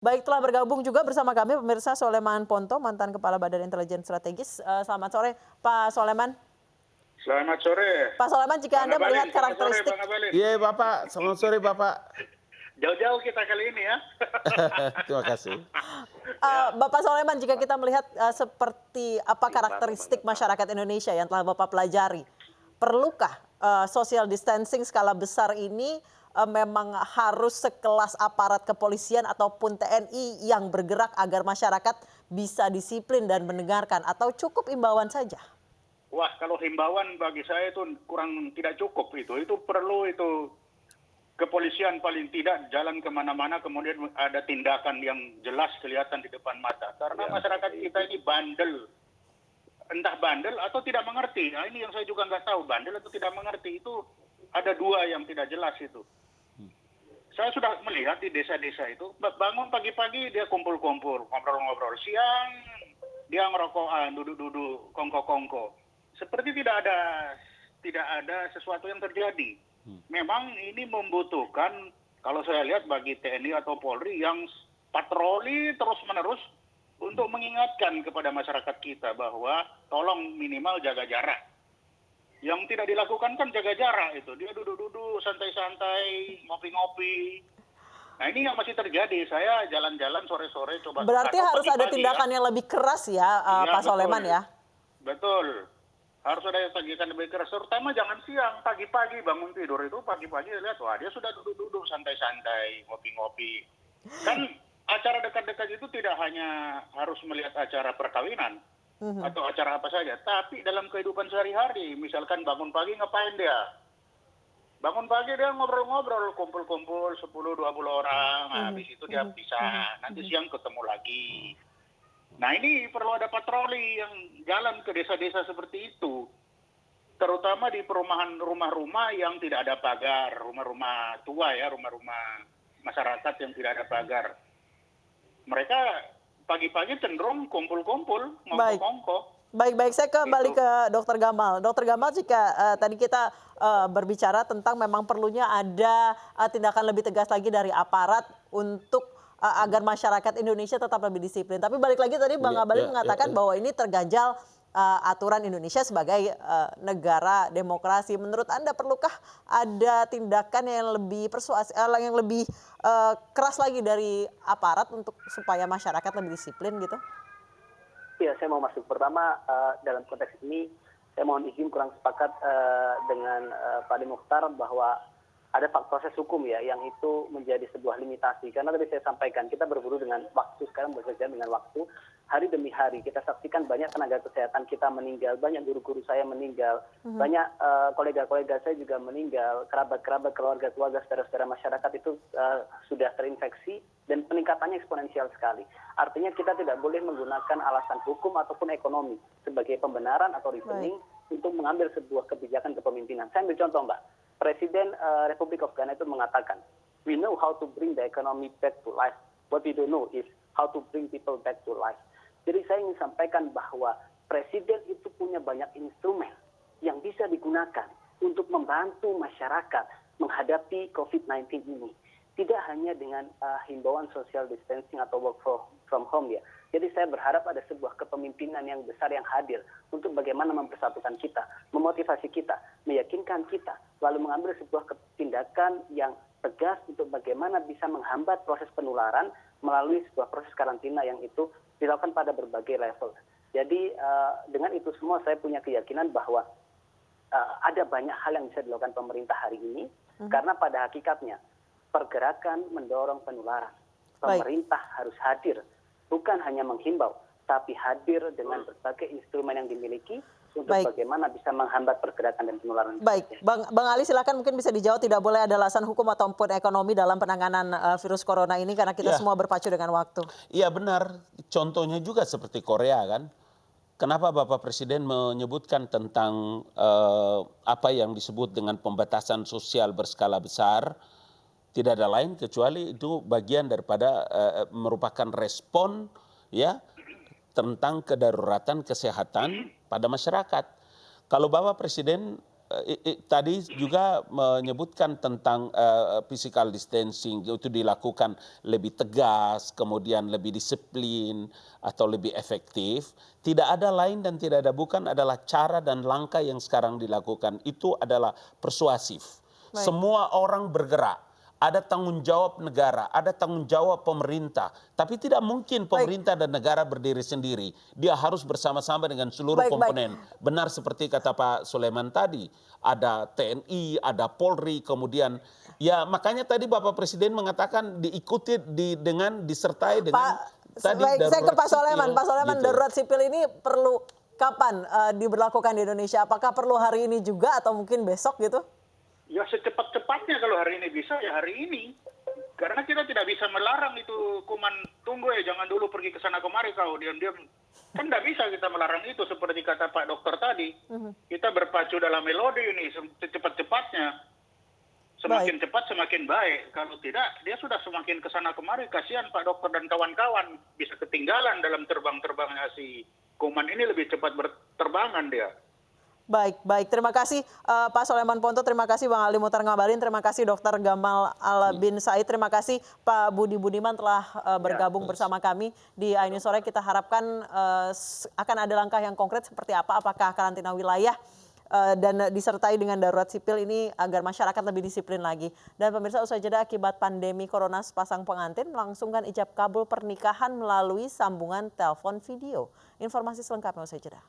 Baik, telah bergabung juga bersama kami pemirsa Soleman Ponto, mantan Kepala Badan Intelijen Strategis. Selamat sore, Pak Soleman. Selamat sore, Pak Soleman, jika Bang Anda Abalin. melihat Selamat sore, karakteristik, Bang Abalin. Iya Bapak, selamat sore Bapak. Jauh-jauh kita kali ini ya. Terima kasih. Bapak Soleman, jika kita melihat seperti apa karakteristik masyarakat Indonesia yang telah Bapak pelajari, perlukah social distancing skala besar ini memang harus sekelas aparat kepolisian ataupun TNI yang bergerak agar masyarakat bisa disiplin dan mendengarkan, atau cukup imbauan saja? Wah, kalau himbauan bagi saya itu kurang tidak cukup itu. Itu perlu itu kepolisian paling tidak jalan kemana-mana kemudian ada tindakan yang jelas kelihatan di depan mata. Karena masyarakat kita ini bandel. Entah bandel atau tidak mengerti. Nah ini yang saya juga nggak tahu, bandel atau tidak mengerti. Itu ada dua yang tidak jelas itu. Saya sudah melihat di desa-desa itu, bangun pagi-pagi dia kumpul-kumpul, ngobrol-ngobrol. Siang dia ngerokokan, duduk-duduk, kongko-kongko. Seperti tidak ada sesuatu yang terjadi. Memang ini membutuhkan, kalau saya lihat bagi TNI atau Polri yang patroli terus-menerus untuk mengingatkan kepada masyarakat kita bahwa tolong minimal jaga jarak. Yang tidak dilakukan kan jaga jarak itu. Dia duduk-duduk, santai-santai, ngopi-ngopi. Nah ini yang masih terjadi. Saya jalan-jalan sore-sore coba. Berarti harus ada tindakan yang lebih keras ya, Pak Soleman ya? Betul. Harus ada yang tindakan lebih keras. Terutama jangan siang, pagi-pagi bangun tidur itu. Pagi-pagi lihat, wah dia sudah duduk-duduk, santai-santai, ngopi-ngopi. Kan acara dekat-dekat itu tidak hanya harus melihat acara perkawinan. Atau acara apa saja, tapi dalam kehidupan sehari-hari, misalkan bangun pagi ngapain dia? Bangun pagi dia ngobrol-ngobrol, kumpul-kumpul 10-20 orang, habis itu dia pisah, nanti siang ketemu lagi. Nah ini perlu ada patroli yang jalan ke desa-desa seperti itu, terutama di perumahan rumah-rumah yang tidak ada pagar, rumah-rumah tua ya, rumah-rumah masyarakat yang tidak ada pagar. Mereka pagi-pagi cenderung kumpul-kumpul, ngongko-ngongko. Baik, saya kembali ke Dr. Gamal. Dr. Gamal, jika tadi kita berbicara tentang memang perlunya ada tindakan lebih tegas lagi dari aparat untuk agar masyarakat Indonesia tetap lebih disiplin. Tapi balik lagi tadi Bang Abalin mengatakan bahwa ini terganjal aturan Indonesia sebagai negara demokrasi. Menurut Anda perlukah ada tindakan yang lebih persuasif, yang lebih keras lagi dari aparat untuk supaya masyarakat lebih disiplin gitu? Ya, saya mau masuk. Pertama, dalam konteks ini saya mohon izin kurang sepakat dengan Pak Adi Mukhtar bahwa ada proses hukum ya yang itu menjadi sebuah limitasi. Karena tadi saya sampaikan kita berburu dengan waktu, sekarang bekerja dengan waktu. Hari demi hari kita saksikan banyak tenaga kesehatan kita meninggal, banyak guru-guru saya meninggal, banyak kolega-kolega saya juga meninggal, kerabat-kerabat, keluarga-keluarga, saudara-saudara masyarakat itu sudah terinfeksi dan peningkatannya eksponensial sekali. Artinya kita tidak boleh menggunakan alasan hukum ataupun ekonomi sebagai pembenaran atau reasoning untuk mengambil sebuah kebijakan kepemimpinan. Saya ambil contoh Mbak, Presiden Republik of Ghana itu mengatakan, we know how to bring the economy back to life. What we don't know is how to bring people back to life. Jadi saya ingin sampaikan bahwa Presiden itu punya banyak instrumen yang bisa digunakan untuk membantu masyarakat menghadapi COVID-19 ini. Tidak hanya dengan himbauan social distancing atau work from home ya. Jadi saya berharap ada sebuah kepemimpinan yang besar yang hadir untuk bagaimana mempersatukan kita, memotivasi kita, meyakinkan kita, lalu mengambil sebuah tindakan yang tegas untuk bagaimana bisa menghambat proses penularan melalui sebuah proses karantina yang itu dilakukan pada berbagai level. Jadi dengan itu semua saya punya keyakinan bahwa ada banyak hal yang bisa dilakukan pemerintah hari ini, karena pada hakikatnya pergerakan mendorong penularan. Pemerintah harus hadir, bukan hanya menghimbau, tapi hadir dengan berbagai instrumen yang dimiliki untuk bagaimana bisa menghambat pergerakan dan penularan. Baik, Bang Ali silakan mungkin bisa dijawab, tidak boleh ada alasan hukum ataupun ekonomi dalam penanganan virus corona ini karena kita semua berpacu dengan waktu. Iya benar, contohnya juga seperti Korea kan. Kenapa Bapak Presiden menyebutkan tentang apa yang disebut dengan pembatasan sosial berskala besar? Tidak ada lain kecuali itu bagian daripada merupakan respon ya tentang kedaruratan kesehatan pada masyarakat. Kalau Bapak Presiden tadi juga menyebutkan tentang physical distancing itu dilakukan lebih tegas, kemudian lebih disiplin atau lebih efektif. Tidak ada lain dan tidak ada bukan adalah cara dan langkah yang sekarang dilakukan itu adalah persuasif. Baik. Semua orang bergerak. Ada tanggung jawab negara, ada tanggung jawab pemerintah. Tapi tidak mungkin pemerintah dan negara berdiri sendiri. Dia harus bersama-sama dengan seluruh komponen. Benar seperti kata Pak Sulaiman tadi. Ada TNI, ada Polri, kemudian ya makanya tadi Bapak Presiden mengatakan diikuti dengan disertai dengan tadi baik, saya ke Pak Soleman. sipil, Pak Soleman, gitu. darurat sipil ini perlu kapan diberlakukan di Indonesia? Apakah perlu hari ini juga atau mungkin besok gitu? Ya secepat-cepatnya kalau hari ini bisa ya hari ini. Karena kita tidak bisa melarang itu kuman tunggu ya jangan dulu pergi ke sana kemari kau diam-diam. Kan tidak bisa kita melarang itu seperti kata Pak Dokter tadi. Kita berpacu dalam melodi ini secepat-cepatnya. Semakin cepat semakin baik. Kalau tidak dia sudah semakin ke sana kemari. Kasihan Pak Dokter dan kawan-kawan bisa ketinggalan dalam terbang-terbangnya si kuman ini lebih cepat berterbangan dia. Baik, baik. Terima kasih Pak Soleman Ponto, terima kasih Bang Ali Muhtar Ngabalin, terima kasih Dr. Gamal Al bin Said, terima kasih Pak Budi Budiman telah bergabung bersama kami di Aini Sore. Kita harapkan akan ada langkah yang konkret seperti apa, apakah karantina wilayah dan disertai dengan darurat sipil ini agar masyarakat lebih disiplin lagi. Dan pemirsa, usai jeda akibat pandemi corona, sepasang pengantin melangsungkan ijab kabul pernikahan melalui sambungan telepon video. Informasi selengkapnya usai jeda.